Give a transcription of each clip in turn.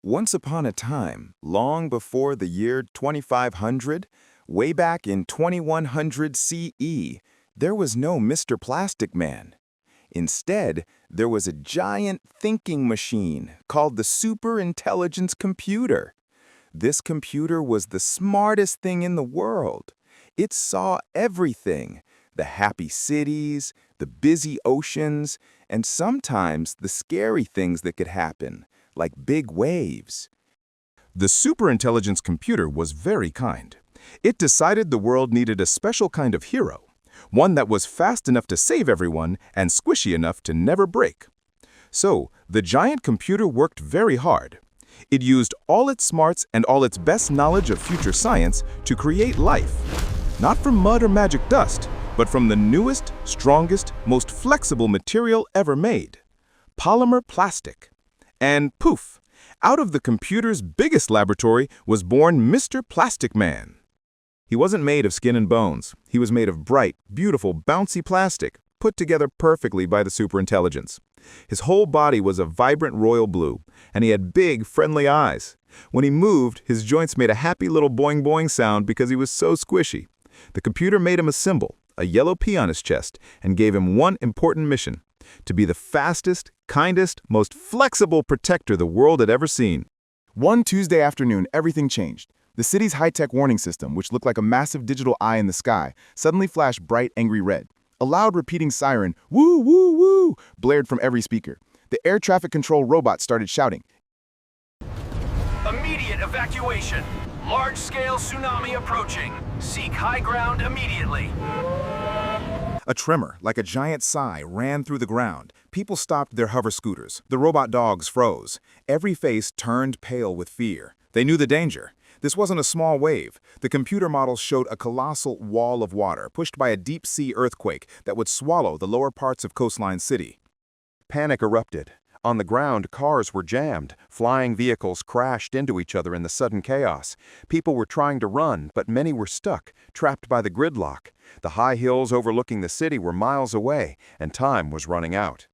Once upon a time, long before the year 2500, way back in 2100 CE, there was no Mr. Plastic Man. Instead, there was a giant thinking machine called the Superintelligence Computer. This computer was the smartest thing in the world. It saw everything, the happy cities, the busy oceans, and sometimes the scary things that could happen, like big waves. The Superintelligence Computer was very kind. It decided the world needed a special kind of hero, one that was fast enough to save everyone and squishy enough to never break. So, the giant computer worked very hard. It used all its smarts and all its best knowledge of future science to create life. Not from mud or magic dust, but from the newest, strongest, most flexible material ever made, polymer plastic. And poof, out of the computer's biggest laboratory was born Mr. Plastic Man. He wasn't made of skin and bones. He was made of bright, beautiful, bouncy plastic, put together perfectly by the superintelligence. His whole body was a vibrant royal blue, and he had big, friendly eyes. When he moved, his joints made a happy little boing-boing sound because he was so squishy. The computer made him a symbol, a yellow P on his chest, and gave him one important mission: to be the fastest, kindest, most flexible protector the world had ever seen. One Tuesday afternoon, everything changed. The city's high-tech warning system, which looked like a massive digital eye in the sky, suddenly flashed bright, angry red. A loud, repeating siren, "Woo, woo, woo," blared from every speaker. The air traffic control robot started shouting, "Immediate evacuation! Large-scale tsunami approaching! Seek high ground immediately!" A tremor, like a giant sigh, ran through the ground. People stopped their hover scooters. The robot dogs froze. Every face turned pale with fear. They knew the danger. This wasn't a small wave. The computer models showed a colossal wall of water pushed by a deep-sea earthquake that would swallow the lower parts of Coastline City. Panic erupted. On the ground, cars were jammed. Flying vehicles crashed into each other in the sudden chaos. People were trying to run, but many were stuck, trapped by the gridlock. The high hills overlooking the city were miles away, and time was running out.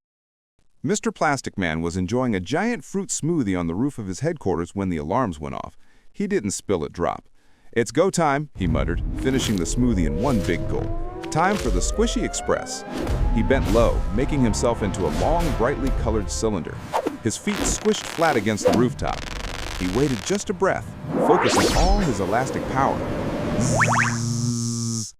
Mr. Plastic Man was enjoying a giant fruit smoothie on the roof of his headquarters when the alarms went off. He didn't spill a drop. "It's go time," he muttered, finishing the smoothie in one big gulp. "Time for the Squishy Express." He bent low, making himself into a long, brightly colored cylinder. His feet squished flat against the rooftop. He waited just a breath, focusing all his elastic power. Zzz.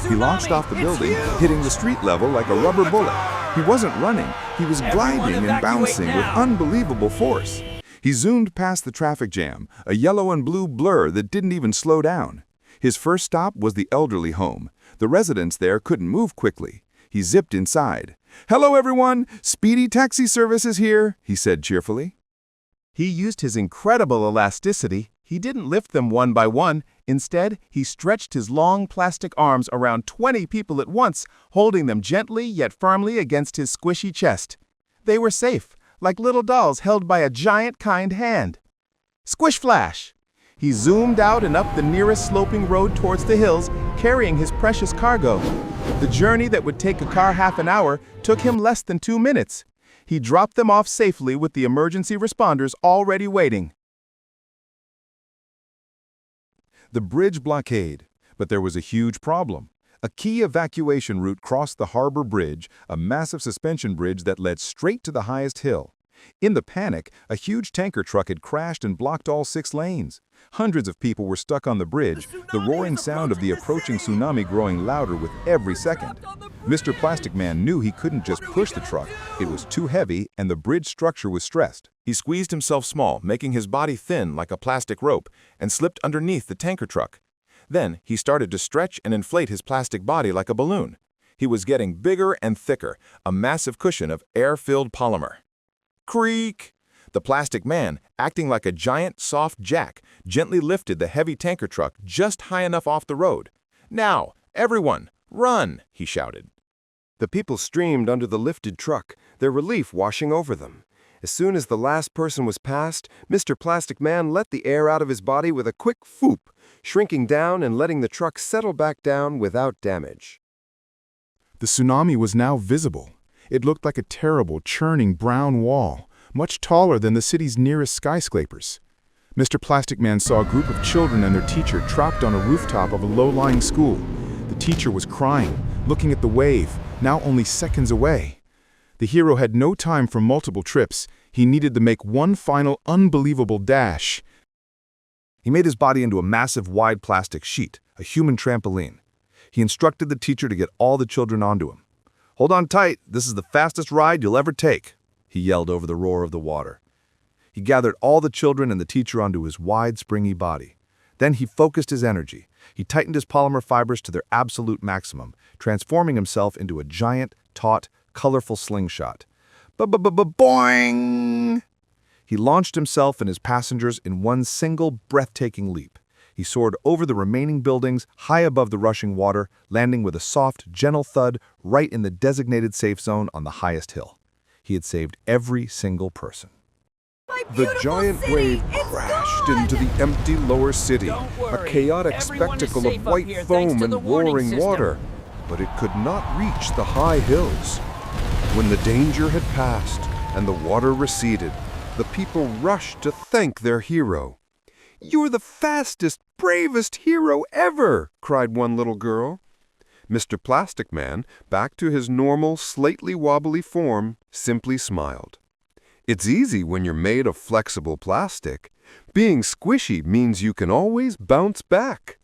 He launched off the building, hitting the street level like a rubber bullet. He wasn't running. He was gliding and bouncing with unbelievable force. He zoomed past the traffic jam, a yellow and blue blur that didn't even slow down. His first stop was the elderly home. The residents there couldn't move quickly. He zipped inside. "Hello, everyone! Speedy taxi service is here," he said cheerfully. He used his incredible elasticity. He didn't lift them one by one. Instead, he stretched his long plastic arms around 20 people at once, holding them gently yet firmly against his squishy chest. They were safe, like little dolls held by a giant, kind hand. Squish flash! He zoomed out and up the nearest sloping road towards the hills, carrying his precious cargo. The journey that would take a car half an hour took him less than 2 minutes. He dropped them off safely with the emergency responders already waiting. The bridge blockade, but there was a huge problem. A key evacuation route crossed the harbor bridge, a massive suspension bridge that led straight to the highest hill. In the panic, a huge tanker truck had crashed and blocked all 6 lanes. Hundreds of people were stuck on the bridge, the roaring sound of the approaching tsunami growing louder with every second. Mr. Plastic Man knew he couldn't just push the truck. It was too heavy, and the bridge structure was stressed. He squeezed himself small, making his body thin like a plastic rope, and slipped underneath the tanker truck. Then he started to stretch and inflate his plastic body like a balloon. He was getting bigger and thicker, a massive cushion of air-filled polymer. Creak! The Plastic Man, acting like a giant, soft jack, gently lifted the heavy tanker truck just high enough off the road. "Now, everyone, run!" he shouted. The people streamed under the lifted truck, their relief washing over them. As soon as the last person was past, Mr. Plastic Man let the air out of his body with a quick whoop, shrinking down and letting the truck settle back down without damage. The tsunami was now visible. It looked like a terrible, churning brown wall. much taller than the city's nearest skyscrapers. Mr. Plastic Man saw a group of children and their teacher trapped on a rooftop of a low-lying school. The teacher was crying, looking at the wave, now only seconds away. The hero had no time for multiple trips. He needed to make one final unbelievable dash. He made his body into a massive wide plastic sheet, a human trampoline. He instructed the teacher to get all the children onto him. "Hold on tight, this is the fastest ride you'll ever take," he yelled over the roar of the water. He gathered all the children and the teacher onto his wide, springy body. Then he focused his energy. He tightened his polymer fibers to their absolute maximum, transforming himself into a giant, taut, colorful slingshot. Boing! He launched himself and his passengers in one single, breathtaking leap. He soared over the remaining buildings, high above the rushing water, landing with a soft, gentle thud right in the designated safe zone on the highest hill. He had saved every single person. The giant wave crashed into the empty lower city, a chaotic spectacle of white foam and roaring water, but it could not reach the high hills. When the danger had passed and the water receded, the people rushed to thank their hero. "You're the fastest, bravest hero ever!" cried one little girl. Mr. Plastic Man, back to his normal, slightly wobbly form, simply smiled. "It's easy when you're made of flexible plastic. Being squishy means you can always bounce back,"